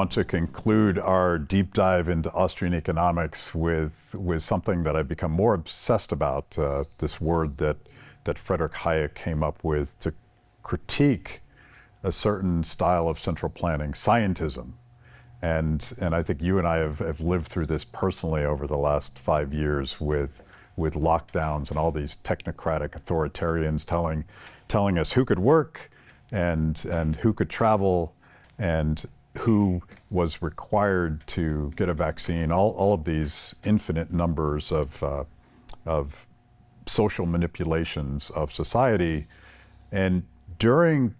want to conclude our deep dive into Austrian economics with something that I've become more obsessed about, this word that Friedrich Hayek came up with to critique a certain style of central planning, scientism. And I think you and I have lived through this personally over the last 5 years with lockdowns and all these technocratic authoritarians telling us who could work and who could travel and who was required to get a vaccine, all of these infinite numbers of social manipulations of society. And during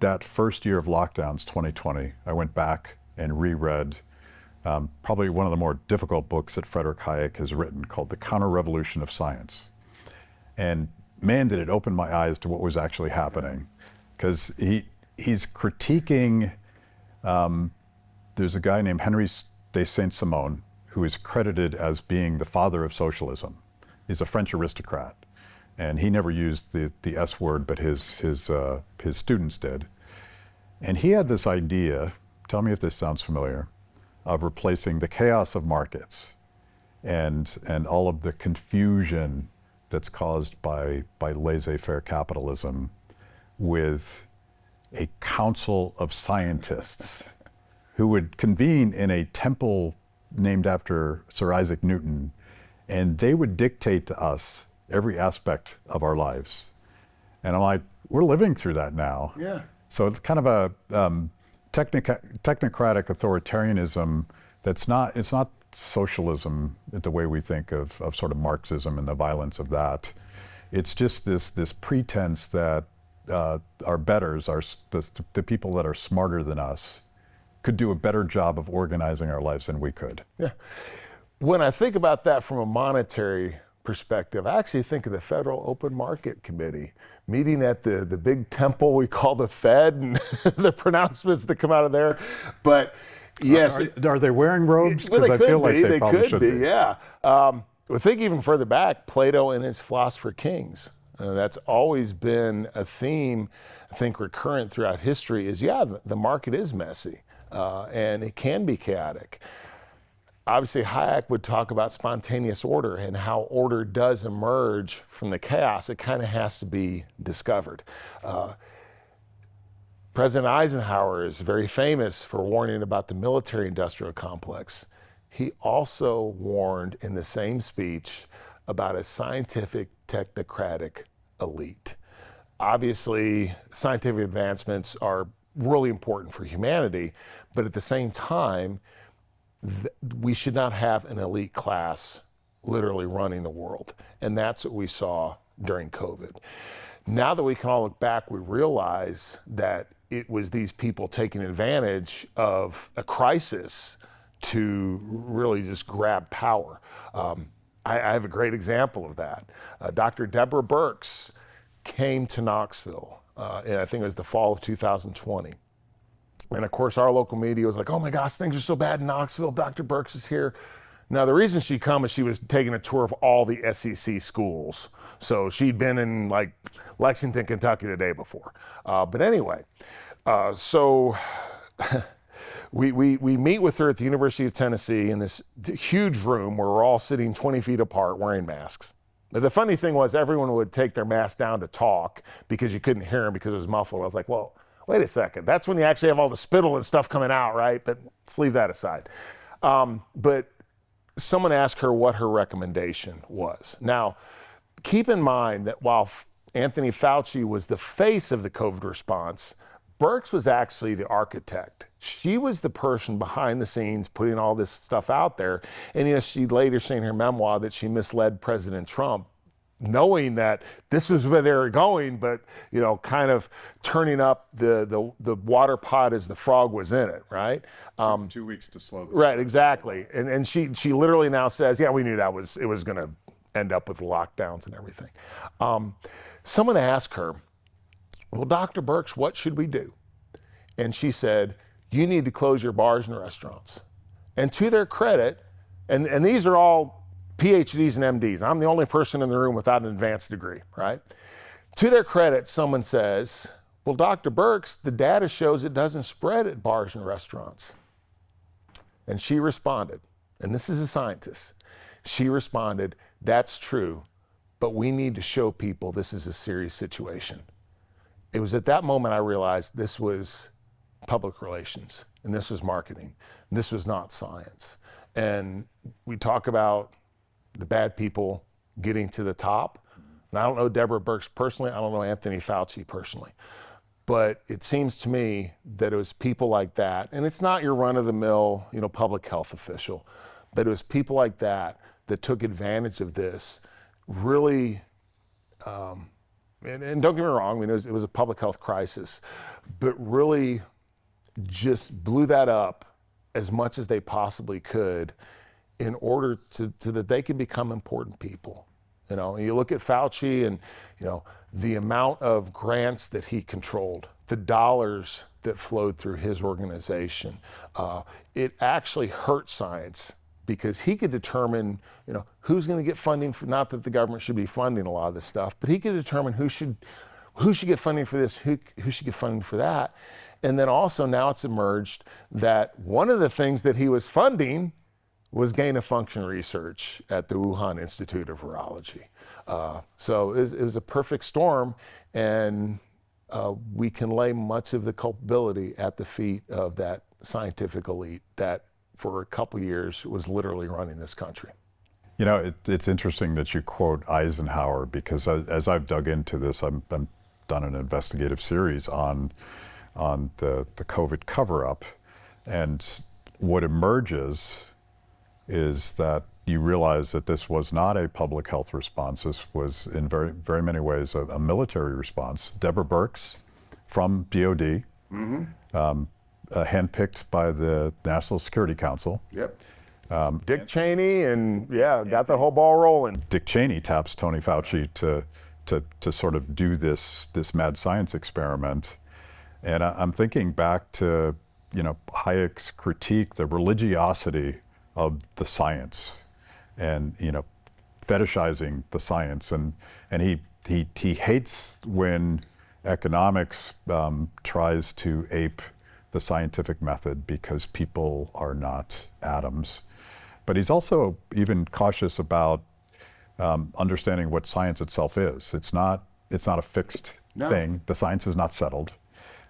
that first year of lockdowns, 2020, I went back and reread probably one of the more difficult books that Friedrich Hayek has written, called The Counterrevolution of Science. And man, did it open my eyes to what was actually happening. Because he's critiquing, there's a guy named Henry de Saint-Simon who is credited as being the father of socialism. He's a French aristocrat. And he never used the S word, but his students did. And he had this idea, tell me if this sounds familiar, of replacing the chaos of markets and all of the confusion that's caused by laissez-faire capitalism with a council of scientists who would convene in a temple named after Sir Isaac Newton, and they would dictate to us every aspect of our lives. And I'm like, we're living through that now. Yeah. So it's kind of a technocratic authoritarianism it's not socialism the way we think of sort of Marxism and the violence of that. It's just this pretense that our betters, the people that are smarter than us, could do a better job of organizing our lives than we could. Yeah. When I think about that from a monetary perspective, I actually think of the Federal Open Market Committee meeting at the big temple we call the Fed, and the pronouncements that come out of there. But yes, are they wearing robes? Well, I feel like they probably should be. Yeah. Well, think even further back, Plato and his Philosopher Kings. That's always been a theme, I think, recurrent throughout history. Is the market is messy, and it can be chaotic. Obviously, Hayek would talk about spontaneous order and how order does emerge from the chaos. It kind of has to be discovered. President Eisenhower is very famous for warning about the military-industrial complex. He also warned in the same speech about a scientific technocratic elite. Obviously, scientific advancements are really important for humanity, but at the same time, we should not have an elite class literally running the world. And that's what we saw during COVID. Now that we can all look back, we realize that it was these people taking advantage of a crisis to really just grab power. I have a great example of that. Dr. Deborah Birx came to Knoxville, and I think it was the fall of 2020. And of course, our local media was like, oh my gosh, things are so bad in Knoxville. Dr. Birx is here. Now, the reason she come is she was taking a tour of all the SEC schools. So she'd been in like Lexington, Kentucky the day before. But anyway, so we meet with her at the University of Tennessee in this huge room where we're all sitting 20 feet apart wearing masks. But the funny thing was everyone would take their mask down to talk because you couldn't hear them because it was muffled. I was like, well, wait a second. That's when you actually have all the spittle and stuff coming out, right? But let's leave that aside. But someone asked her what her recommendation was. Now, keep in mind that while Anthony Fauci was the face of the COVID response, Birx was actually the architect. She was the person behind the scenes putting all this stuff out there. And she later said in her memoir that she misled President Trump, knowing that this was where they were going, but kind of turning up the water pot as the frog was in it, right? 2 weeks to slow this. Right, exactly. And she literally now says, yeah, we knew it was going to end up with lockdowns and everything. Someone asked her, well, Dr. Birx, what should we do? And she said, you need to close your bars and restaurants. And to their credit, and these are all PhDs and MDs. I'm the only person in the room without an advanced degree, right? To their credit, someone says, well, Dr. Birx, the data shows it doesn't spread at bars and restaurants. And she responded, and this is a scientist, she responded, "That's true, but we need to show people this is a serious situation." It was at that moment I realized this was public relations, and this was marketing, and this was not science. And we talk about the bad people getting to the top. And I don't know Deborah Birx personally, I don't know Anthony Fauci personally, but it seems to me that it was people like that, and it's not your run-of-the-mill, public health official, but it was people like that that took advantage of this, really, and don't get me wrong, it was a public health crisis, but really just blew that up as much as they possibly could in order to that they could become important people. You look at Fauci and, the amount of grants that he controlled, the dollars that flowed through his organization, it actually hurt science because he could determine, who's going to get funding for, not that the government should be funding a lot of this stuff, but he could determine who should get funding for this, who should get funding for that. And then also now it's emerged that one of the things that he was funding was gain-of-function research at the Wuhan Institute of Virology. So it was a perfect storm, and we can lay much of the culpability at the feet of that scientific elite that for a couple years was literally running this country. It's interesting that you quote Eisenhower, because as I've dug into this, I've done an investigative series on the COVID cover-up, and what emerges is that you realize that this was not a public health response. This was in very, very many ways a military response. Deborah Birx from DOD, handpicked by the National Security Council. Yep. Dick Cheney, and got the whole ball rolling. Dick Cheney taps Tony Fauci to sort of do this mad science experiment. And I'm thinking back to, Hayek's critique, the religiosity of the science, and fetishizing the science, and he hates when economics tries to ape the scientific method because people are not atoms. But he's also even cautious about understanding what science itself is. It's not a fixed thing. The science is not settled.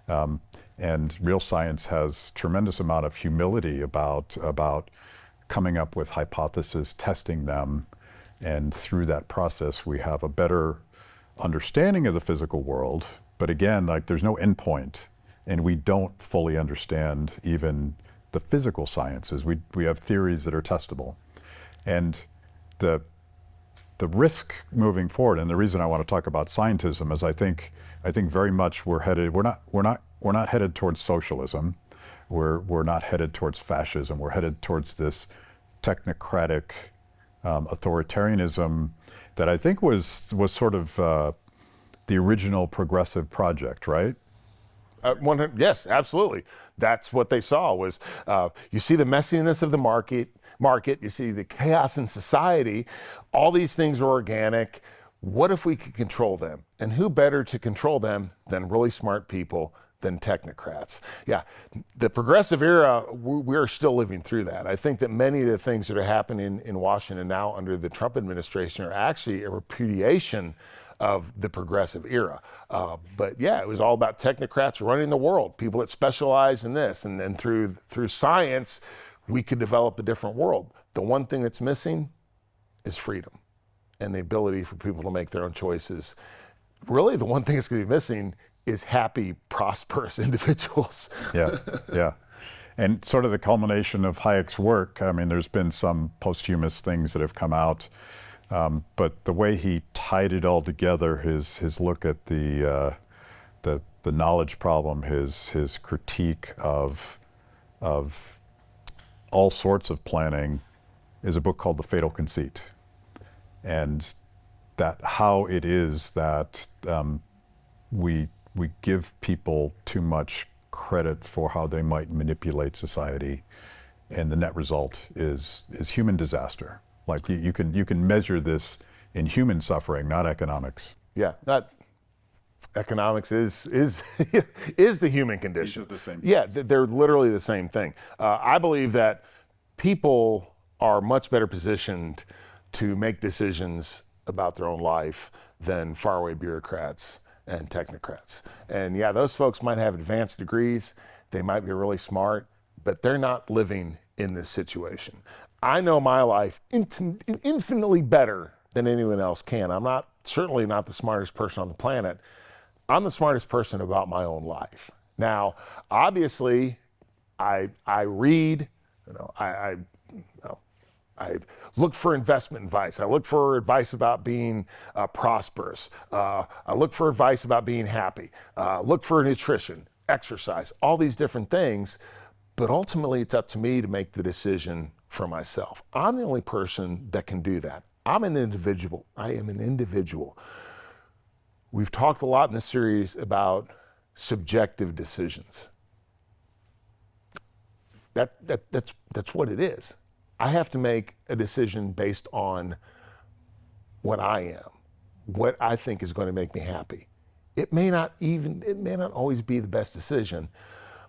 And real science has tremendous amount of humility about coming up with hypotheses, testing them, and through that process we have a better understanding of the physical world. But again, there's no endpoint, and we don't fully understand even the physical sciences. We have theories that are testable, and the risk moving forward, and the reason I want to talk about scientism is I think very much we're not headed towards socialism. We're not headed towards fascism. We're headed towards this technocratic authoritarianism that I think was sort of the original progressive project, right? Yes, absolutely. That's what they saw was, you see the messiness of the market, you see the chaos in society, all these things are organic. What if we could control them? And who better to control them than really smart people, than technocrats? Yeah, the progressive era, we're still living through that. I think that many of the things that are happening in Washington now under the Trump administration are actually a repudiation of the progressive era. But yeah, it was all about technocrats running the world, people that specialize in this. And then through science, we could develop a different world. The one thing that's missing is freedom and the ability for people to make their own choices. Really, the one thing that's going to be missing is happy, prosperous individuals. Yeah. And sort of the culmination of Hayek's work, there's been some posthumous things that have come out, but the way he tied it all together, his look at the knowledge problem, his critique of all sorts of planning, is a book called The Fatal Conceit. And that how it is that we give people too much credit for how they might manipulate society, and the net result is human disaster. Like you can measure this in human suffering, not economics. Yeah, economics is is the human condition. These are the same. Yeah, they're literally the same thing. I believe that people are much better positioned to make decisions about their own life than faraway bureaucrats and technocrats. And yeah, those folks might have advanced degrees, they might be really smart, but they're not living in this situation. I know my life infinitely better than anyone else can. I'm certainly not the smartest person on the planet. I'm the smartest person about my own life. Now, obviously, I read, I look for investment advice. I look for advice about being prosperous. I look for advice about being happy. Look for nutrition, exercise, all these different things. But ultimately, it's up to me to make the decision for myself. I'm the only person that can do that. I'm an individual. I am an individual. We've talked a lot in this series about subjective decisions. That's what it is. I have to make a decision based on what I am, what I think is going to make me happy. It may not always be the best decision,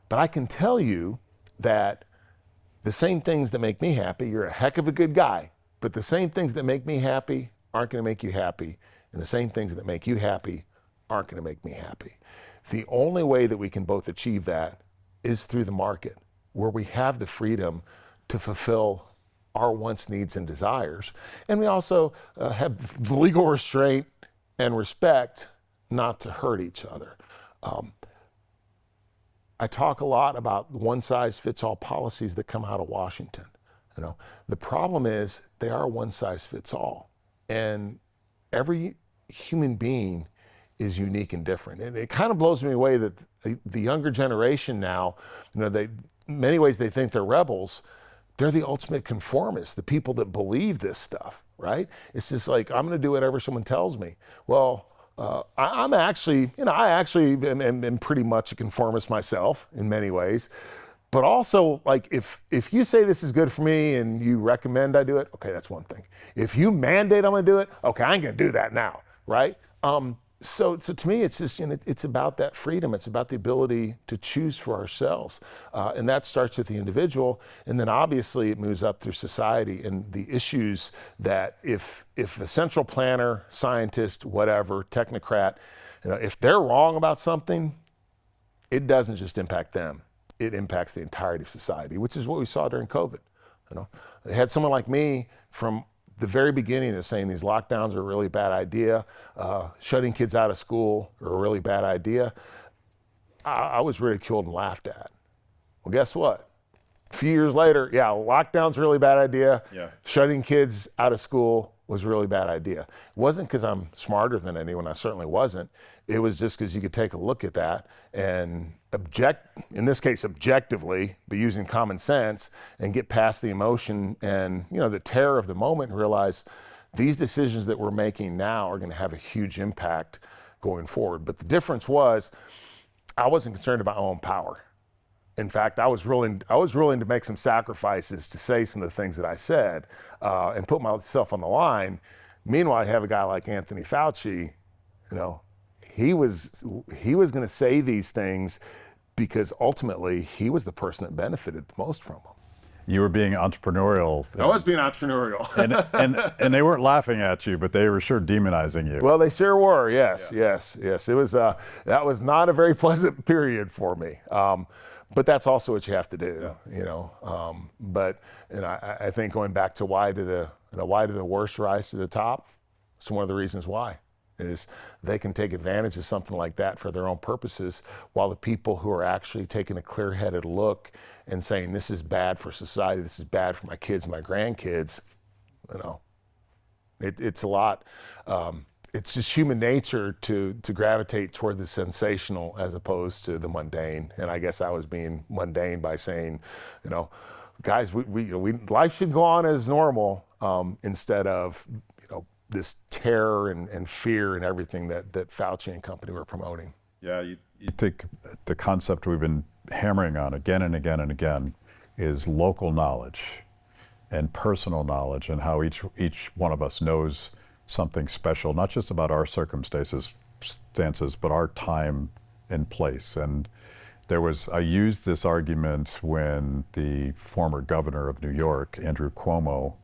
but I can tell you that the same things that make me happy, you're a heck of a good guy, but the same things that make me happy aren't going to make you happy, and the same things that make you happy aren't going to make me happy. The only way that we can both achieve that is through the market, where we have the freedom to fulfill our wants, needs, and desires. And we also have the legal restraint and respect not to hurt each other. I talk a lot about one-size-fits-all policies that come out of Washington. The problem is they are one-size-fits-all, and every human being is unique and different. And it kind of blows me away that the younger generation now, in many ways they think they're rebels. They're the ultimate conformists, the people that believe this stuff, right? It's just like, I'm gonna do whatever someone tells me. Well, I actually am pretty much a conformist myself in many ways. But also, like, if you say this is good for me and you recommend I do it, okay, that's one thing. If you mandate I'm gonna do it, okay, I ain't gonna do that now, right? So to me, it's just, it's about that freedom. It's about the ability to choose for ourselves. And that starts with the individual. And then obviously it moves up through society and the issues that if a central planner, scientist, whatever, technocrat, if they're wrong about something, it doesn't just impact them. It impacts the entirety of society, which is what we saw during COVID. They had someone like me from the very beginning of saying these lockdowns are a really bad idea, shutting kids out of school are a really bad idea. I was ridiculed and laughed at. Well, guess what? A few years later, yeah, lockdown's a really bad idea. Yeah. Shutting kids out of school was a really bad idea. It wasn't because I'm smarter than anyone, I certainly wasn't. It was just because you could take a look at that and in this case objectively, be using common sense and get past the emotion and the terror of the moment and realize these decisions that we're making now are going to have a huge impact going forward. But the difference was I wasn't concerned about my own power. In fact, I was willing to make some sacrifices to say some of the things that I said and put myself on the line. Meanwhile, I have a guy like Anthony Fauci, he was going to say these things because ultimately he was the person that benefited the most from them. You were being entrepreneurial. I was being entrepreneurial. and they weren't laughing at you, but they were sure demonizing you. Well, they sure were. Yes. It was that was not a very pleasant period for me. But that's also what you have to do, But I think going back to why do the worst rise to the top? It's one of the reasons why is they can take advantage of something like that for their own purposes, while the people who are actually taking a clear-headed look and saying this is bad for society, this is bad for my kids, my grandkids, it's a lot. It's just human nature to gravitate toward the sensational as opposed to the mundane. And I guess I was being mundane by saying, guys, life should go on as normal instead of, this terror and fear and everything that Fauci and company were promoting. Yeah, you take the concept we've been hammering on again and again and again is local knowledge and personal knowledge and how each one of us knows something special, not just about our circumstances, but our time and place. And I used this argument when the former governor of New York, Andrew Cuomo,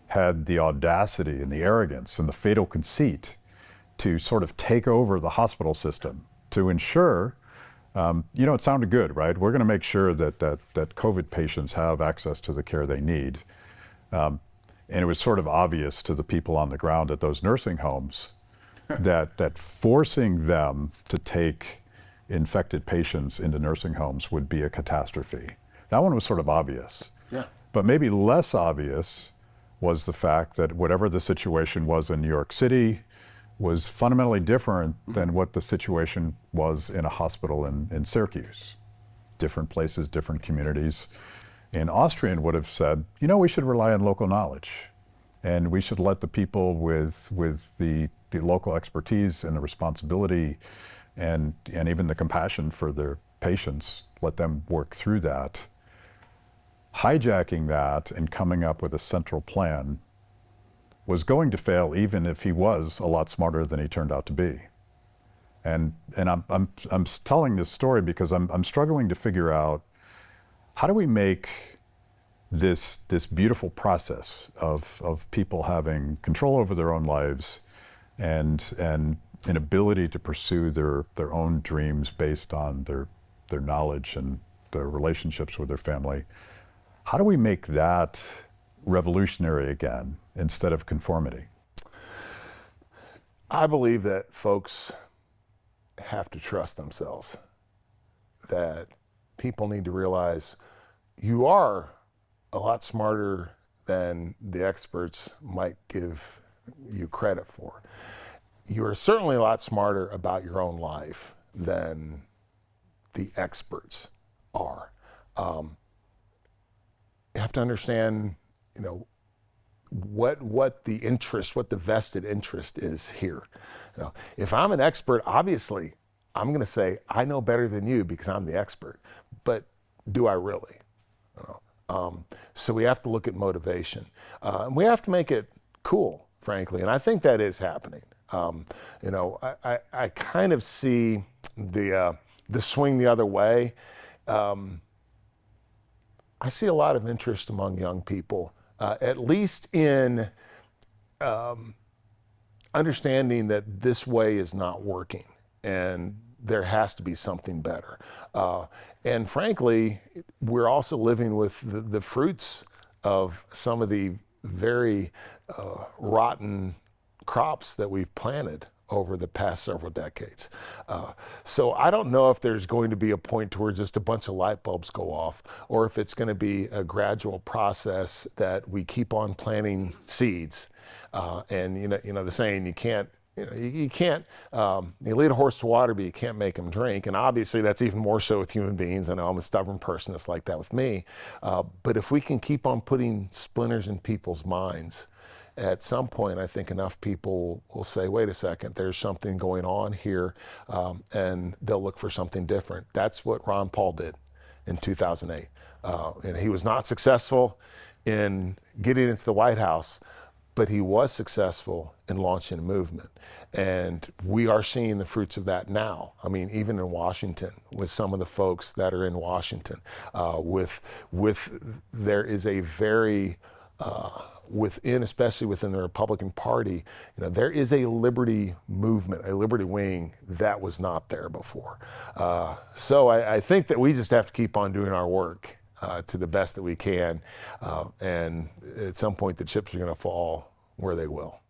had the audacity and the arrogance and the fatal conceit to sort of take over the hospital system to ensure, it sounded good, right? We're going to make sure that COVID patients have access to the care they need. And it was sort of obvious to the people on the ground at those nursing homes that forcing them to take infected patients into nursing homes would be a catastrophe. That one was sort of obvious. Yeah. But maybe less obvious was the fact that whatever the situation was in New York City was fundamentally different than what the situation was in a hospital in Syracuse. Different places, different communities. And Austrian would have said, we should rely on local knowledge. And we should let the people with the local expertise and the responsibility and even the compassion for their patients, let them work through that. Hijacking that and coming up with a central plan was going to fail, even if he was a lot smarter than he turned out to be. And I'm telling this story because I'm struggling to figure out, how do we make this beautiful process of people having control over their own lives and an ability to pursue their own dreams based on their knowledge and their relationships with their family? How do we make that revolutionary again instead of conformity? I believe that folks have to trust themselves, that people need to realize you are a lot smarter than the experts might give you credit for. You are certainly a lot smarter about your own life than the experts are. You have to understand, what the vested interest is here. If I'm an expert, obviously, I'm going to say I know better than you because I'm the expert. But do I really? So we have to look at motivation, and we have to make it cool, frankly. And I think that is happening. I kind of see the swing the other way. I see a lot of interest among young people, at least in understanding that this way is not working and there has to be something better. And frankly, we're also living with the fruits of some of the very rotten crops that we've planted over the past several decades. So I don't know if there's going to be a point to where just a bunch of light bulbs go off, or if it's going to be a gradual process that we keep on planting seeds. And the saying, you lead a horse to water, but you can't make him drink. And obviously that's even more so with human beings. I know I'm a stubborn person, it's like that with me. But if we can keep on putting splinters in people's minds, at some point, I think enough people will say, wait a second, there's something going on here, and they'll look for something different. That's what Ron Paul did in 2008. And he was not successful in getting into the White House, but he was successful in launching a movement. And we are seeing the fruits of that now. I mean, even in Washington, with some of the folks that are in Washington, there is a very, especially within the Republican Party, there is a liberty movement, a liberty wing that was not there before. So I think that we just have to keep on doing our work to the best that we can, and at some point the chips are going to fall where they will.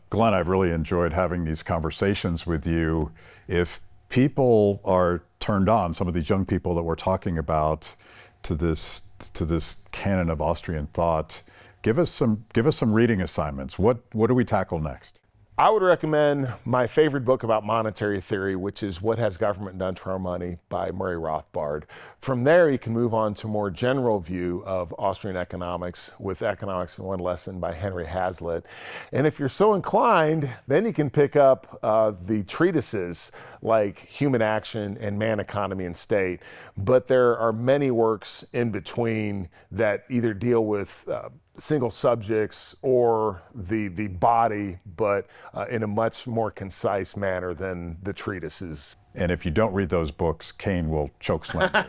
Glenn, I've really enjoyed having these conversations with you. If people are turned on, some of these young people that we're talking about, to this canon of Austrian thought, give us some reading assignments. What do we tackle next? I would recommend my favorite book about monetary theory, which is What Has Government Done to Our Money by Murray Rothbard. From there, you can move on to a more general view of Austrian economics with Economics in One Lesson by Henry Hazlitt. And if you're so inclined, then you can pick up the treatises like Human Action and Man, Economy, and State. But there are many works in between that either deal with single subjects or the body, but in a much more concise manner than the treatises. And if you don't read those books, Kane will choke slam you.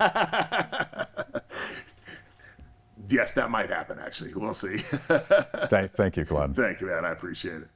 Yes, that might happen, actually. We'll see. Thank you, Glenn. Thank you, man. I appreciate it.